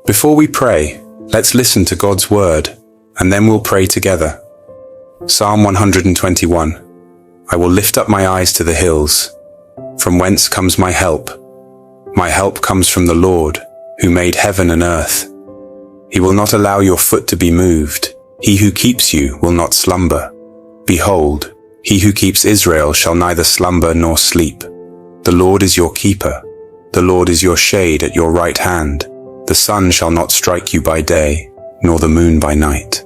Before we pray, let's listen to God's word, and then we'll pray together. Psalm 121. I will lift up my eyes to the hills. From whence comes my help? My help comes from the Lord, who made heaven and earth. He will not allow your foot to be moved. He who keeps you will not slumber. Behold, he who keeps Israel shall neither slumber nor sleep. The Lord is your keeper. The Lord is your shade at your right hand. The sun shall not strike you by day, nor the moon by night.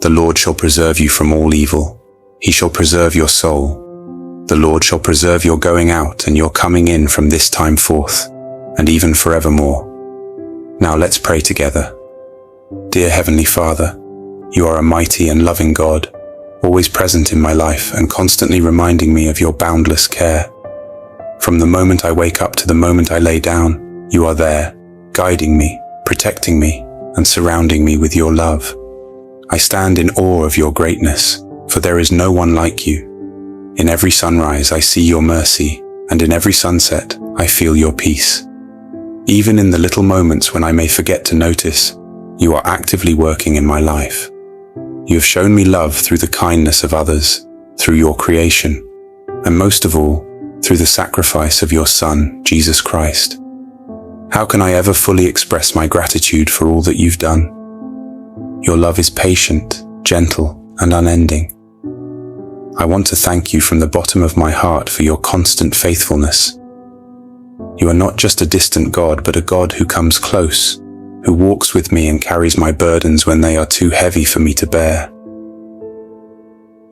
The Lord shall preserve you from all evil. He shall preserve your soul. The Lord shall preserve your going out and your coming in from this time forth, and even forevermore. Now let's pray together. Dear Heavenly Father, you are a mighty and loving God, always present in my life and constantly reminding me of your boundless care. From the moment I wake up to the moment I lay down, you are there, guiding me, protecting me, and surrounding me with your love. I stand in awe of your greatness, for there is no one like you. In every sunrise I see your mercy, and in every sunset I feel your peace. Even in the little moments when I may forget to notice, you are actively working in my life. You have shown me love through the kindness of others, through your creation, and most of all, through the sacrifice of your Son, Jesus Christ. How can I ever fully express my gratitude for all that you've done? Your love is patient, gentle, and unending. I want to thank you from the bottom of my heart for your constant faithfulness. You are not just a distant God, but a God who comes close, who walks with me and carries my burdens when they are too heavy for me to bear.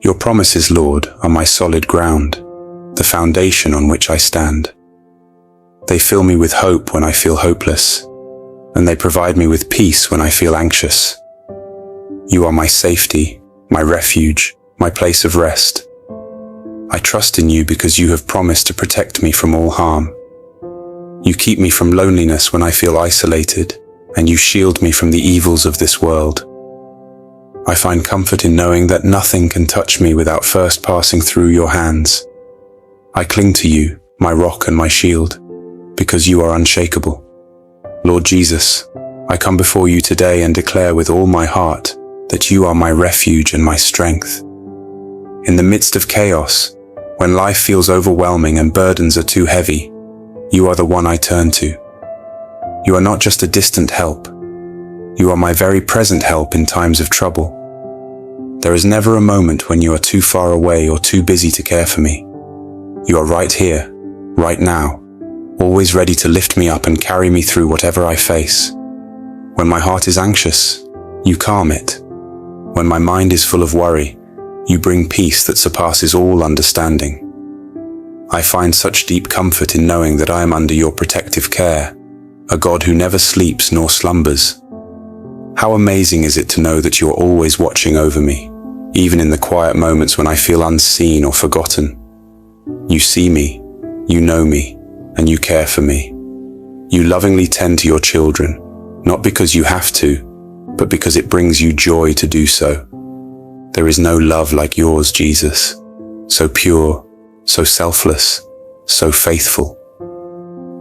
Your promises, Lord, are my solid ground, the foundation on which I stand. They fill me with hope when I feel hopeless, and they provide me with peace when I feel anxious. You are my safety, my refuge, my place of rest. I trust in you because you have promised to protect me from all harm. You keep me from loneliness when I feel isolated, and you shield me from the evils of this world. I find comfort in knowing that nothing can touch me without first passing through your hands. I cling to you, my rock and my shield, because you are unshakable. Lord Jesus, I come before you today and declare with all my heart that you are my refuge and my strength. In the midst of chaos, when life feels overwhelming and burdens are too heavy, you are the one I turn to. You are not just a distant help. You are my very present help in times of trouble. There is never a moment when you are too far away or too busy to care for me. You are right here, right now, always ready to lift me up and carry me through whatever I face. When my heart is anxious, you calm it. When my mind is full of worry, you bring peace that surpasses all understanding. I find such deep comfort in knowing that I am under your protective care, a God who never sleeps nor slumbers. How amazing is it to know that you are always watching over me, even in the quiet moments when I feel unseen or forgotten. You see me, you know me, and you care for me. You lovingly tend to your children, not because you have to, but because it brings you joy to do so. There is no love like yours, Jesus, so pure, so selfless, so faithful.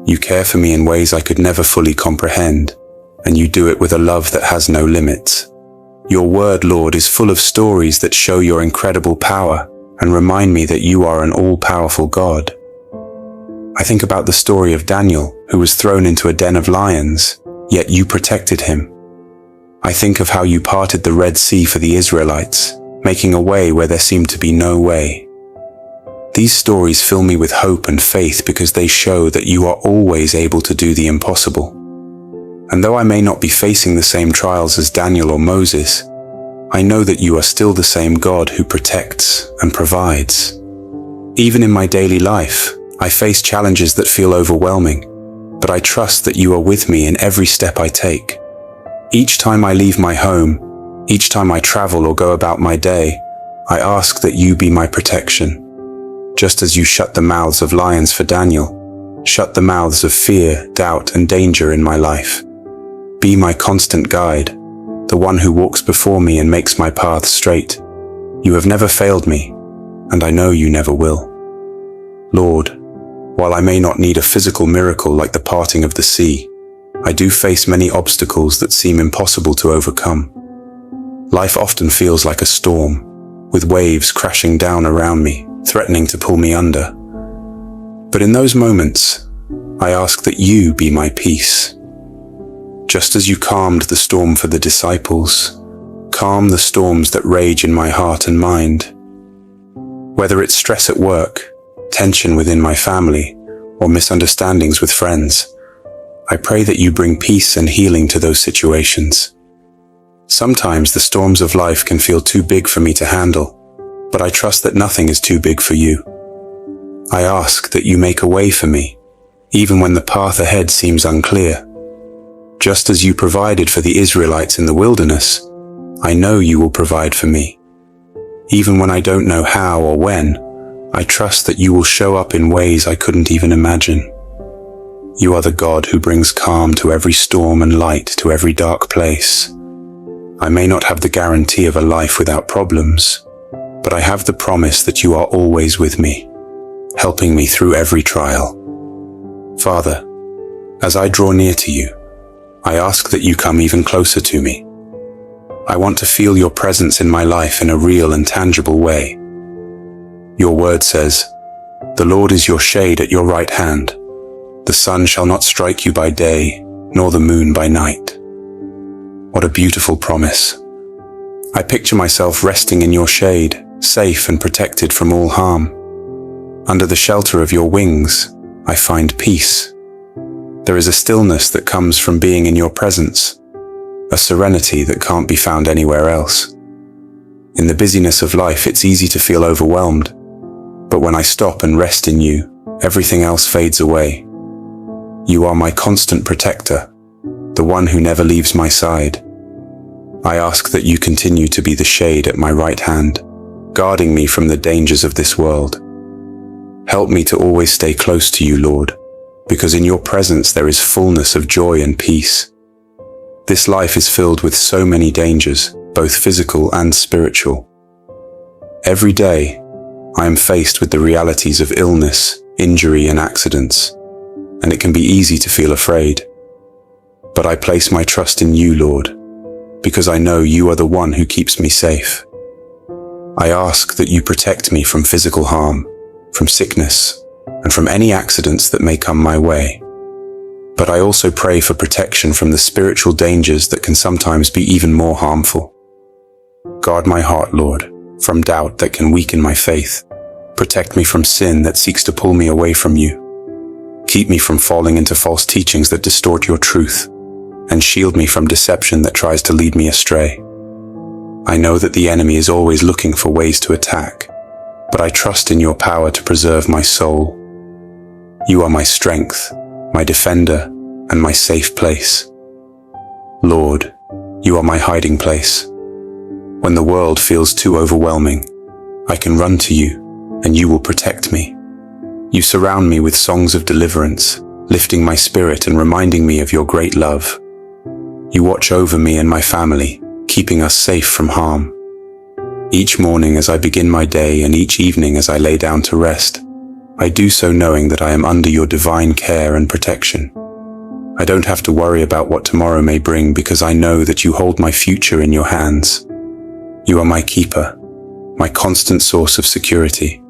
You care for me in ways I could never fully comprehend, and you do it with a love that has no limits. Your word, Lord, is full of stories that show your incredible power and remind me that you are an all-powerful God. I think about the story of Daniel, who was thrown into a den of lions, yet you protected him. I think of how you parted the Red Sea for the Israelites, making a way where there seemed to be no way. These stories fill me with hope and faith because they show that you are always able to do the impossible. And though I may not be facing the same trials as Daniel or Moses, I know that you are still the same God who protects and provides. Even in my daily life, I face challenges that feel overwhelming, but I trust that you are with me in every step I take. Each time I leave my home, each time I travel or go about my day, I ask that you be my protection. Just as you shut the mouths of lions for Daniel, shut the mouths of fear, doubt, and danger in my life. Be my constant guide, the one who walks before me and makes my path straight. You have never failed me, and I know you never will. Lord, while I may not need a physical miracle like the parting of the sea, I do face many obstacles that seem impossible to overcome. Life often feels like a storm, with waves crashing down around me, threatening to pull me under. But in those moments, I ask that you be my peace. Just as you calmed the storm for the disciples, calm the storms that rage in my heart and mind. Whether it's stress at work, tension within my family, or misunderstandings with friends, I pray that you bring peace and healing to those situations. Sometimes the storms of life can feel too big for me to handle, but I trust that nothing is too big for you. I ask that you make a way for me, even when the path ahead seems unclear. Just as you provided for the Israelites in the wilderness, I know you will provide for me. Even when I don't know how or when, I trust that you will show up in ways I couldn't even imagine. You are the God who brings calm to every storm and light to every dark place. I may not have the guarantee of a life without problems, but I have the promise that you are always with me, helping me through every trial. Father, as I draw near to you, I ask that you come even closer to me. I want to feel your presence in my life in a real and tangible way. Your word says, "The Lord is your shade at your right hand. The sun shall not strike you by day, nor the moon by night." What a beautiful promise. I picture myself resting in your shade, safe and protected from all harm. Under the shelter of your wings, I find peace. There is a stillness that comes from being in your presence, a serenity that can't be found anywhere else. In the busyness of life, it's easy to feel overwhelmed, but when I stop and rest in you, everything else fades away. You are my constant protector, the one who never leaves my side. I ask that you continue to be the shade at my right hand, guarding me from the dangers of this world. Help me to always stay close to you, Lord, because in your presence there is fullness of joy and peace. This life is filled with so many dangers, both physical and spiritual. Every day, I am faced with the realities of illness, injury, and accidents, and it can be easy to feel afraid. But I place my trust in you, Lord, because I know you are the one who keeps me safe. I ask that you protect me from physical harm, from sickness, and from any accidents that may come my way. But I also pray for protection from the spiritual dangers that can sometimes be even more harmful. Guard my heart, Lord, from doubt that can weaken my faith. Protect me from sin that seeks to pull me away from you. Keep me from falling into false teachings that distort your truth, and shield me from deception that tries to lead me astray. I know that the enemy is always looking for ways to attack, but I trust in your power to preserve my soul. You are my strength, my defender, and my safe place. Lord, you are my hiding place. When the world feels too overwhelming, I can run to you, and you will protect me. You surround me with songs of deliverance, lifting my spirit and reminding me of your great love. You watch over me and my family, keeping us safe from harm. Each morning as I begin my day and each evening as I lay down to rest, I do so knowing that I am under your divine care and protection. I don't have to worry about what tomorrow may bring because I know that you hold my future in your hands. You are my keeper, my constant source of security,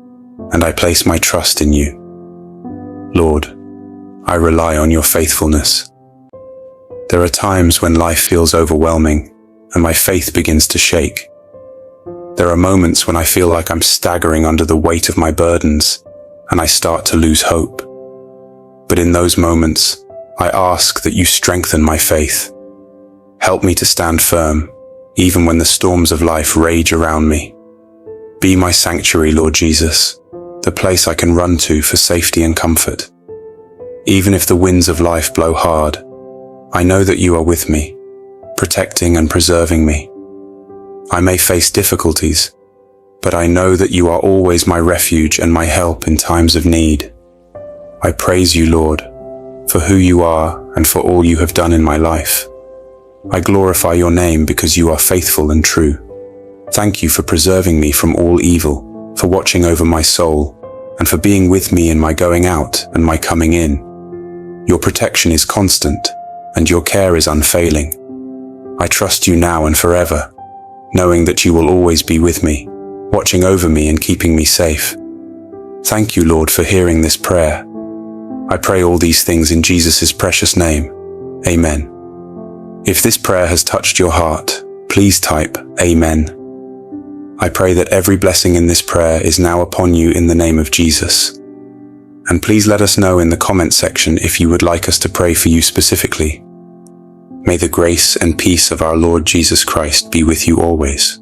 and I place my trust in you. Lord, I rely on your faithfulness. There are times when life feels overwhelming and my faith begins to shake. There are moments when I feel like I'm staggering under the weight of my burdens and I start to lose hope. But in those moments, I ask that you strengthen my faith. Help me to stand firm, even when the storms of life rage around me. Be my sanctuary, Lord Jesus, the place I can run to for safety and comfort. Even if the winds of life blow hard, I know that you are with me, protecting and preserving me. I may face difficulties, but I know that you are always my refuge and my help in times of need. I praise you, Lord, for who you are and for all you have done in my life. I glorify your name because you are faithful and true. Thank you for preserving me from all evil, for watching over my soul, and for being with me in my going out and my coming in. Your protection is constant, and your care is unfailing. I trust you now and forever, knowing that you will always be with me, watching over me and keeping me safe. Thank you, Lord, for hearing this prayer. I pray all these things in Jesus' precious name. Amen. If this prayer has touched your heart, please type Amen. I pray that every blessing in this prayer is now upon you in the name of Jesus. And please let us know in the comment section if you would like us to pray for you specifically. May the grace and peace of our Lord Jesus Christ be with you always.